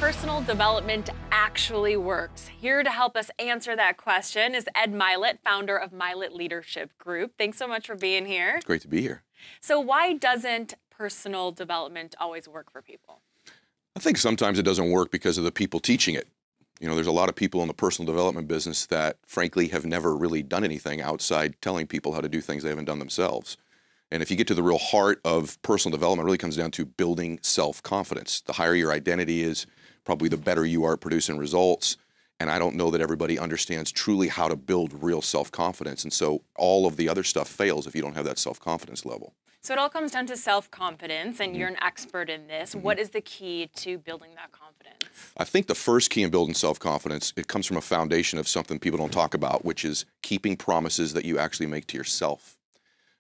personal development actually works? Here to help us answer that question is Ed Mylett, founder of Mylett Leadership Group. Thanks so much for being here. It's great to be here. So why doesn't personal development always work for people? I think sometimes it doesn't work because of the people teaching it. You know, there's a lot of people in the personal development business that, frankly, have never really done anything outside telling people how to do things they haven't done themselves. And if you get to the real heart of personal development, it really comes down to building self-confidence. The higher your identity is, probably the better you are at producing results. And I don't know that everybody understands truly how to build real self-confidence. And so all of the other stuff fails if you don't have that self-confidence level. So it all comes down to self-confidence, and you're an expert in this. What is the key to building that confidence? I think the first key in building self-confidence, it comes from a foundation of something people don't talk about, which is keeping promises that you actually make to yourself.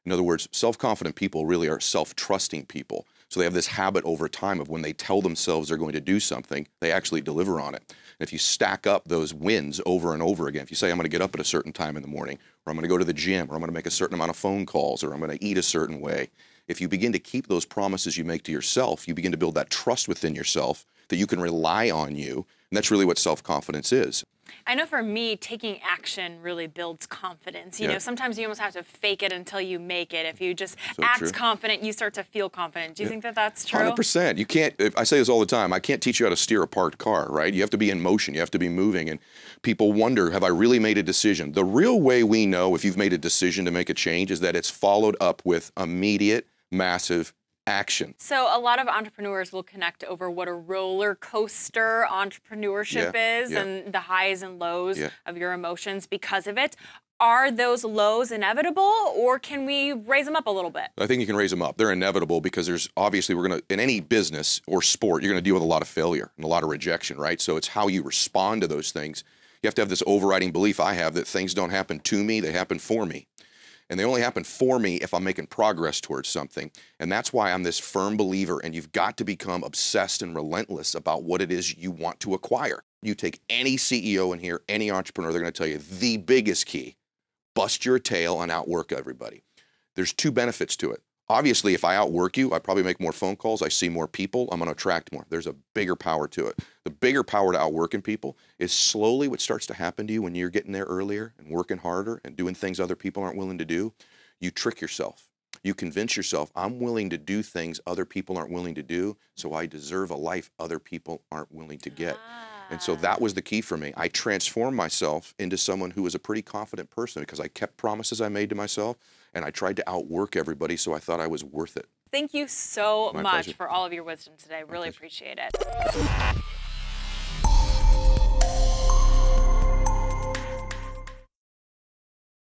In other words, self-confident people really are self-trusting people. So they have this habit over time of when they tell themselves they're going to do something, they actually deliver on it. And if you stack up those wins over and over again, if you say, I'm going to get up at a certain time in the morning, or I'm going to go to the gym, or I'm going to make a certain amount of phone calls, or I'm going to eat a certain way, if you begin to keep those promises you make to yourself, you begin to build that trust within yourself that you can rely on you. And that's really what self-confidence is. I know for me, taking action really builds confidence. You know, sometimes you almost have to fake it until you make it. If you just act confident, you start to feel confident. Do you think that that's true? 100%. You can't, I say this all the time, I can't teach you how to steer a parked car, right? You have to be in motion. You have to be moving. And people wonder, have I really made a decision? The real way we know if you've made a decision to make a change is that it's followed up with immediate, massive action. So a lot of entrepreneurs will connect over what a roller coaster entrepreneurship is and the highs and lows of your emotions because of it. Are those lows inevitable, or can we raise them up a little bit? I think you can raise them up. They're inevitable because there's obviously in any business or sport, you're going to deal with a lot of failure and a lot of rejection, right? So it's how you respond to those things. You have to have this overriding belief I have that things don't happen to me, they happen for me. And they only happen for me if I'm making progress towards something. And that's why I'm this firm believer, and you've got to become obsessed and relentless about what it is you want to acquire. You take any CEO in here, any entrepreneur, they're going to tell you the biggest key, bust your tail and outwork everybody. There's two benefits to it. Obviously, if I outwork you, I probably make more phone calls, I see more people, I'm going to attract more. There's a bigger power to it. The bigger power to outworking people is slowly what starts to happen to you when you're getting there earlier and working harder and doing things other people aren't willing to do. You trick yourself. You convince yourself, I'm willing to do things other people aren't willing to do, so I deserve a life other people aren't willing to get. And so that was the key for me. I transformed myself into someone who was a pretty confident person because I kept promises I made to myself, and I tried to outwork everybody, so I thought I was worth it. Thank you so much pleasure. for all of your wisdom today. Really appreciate it.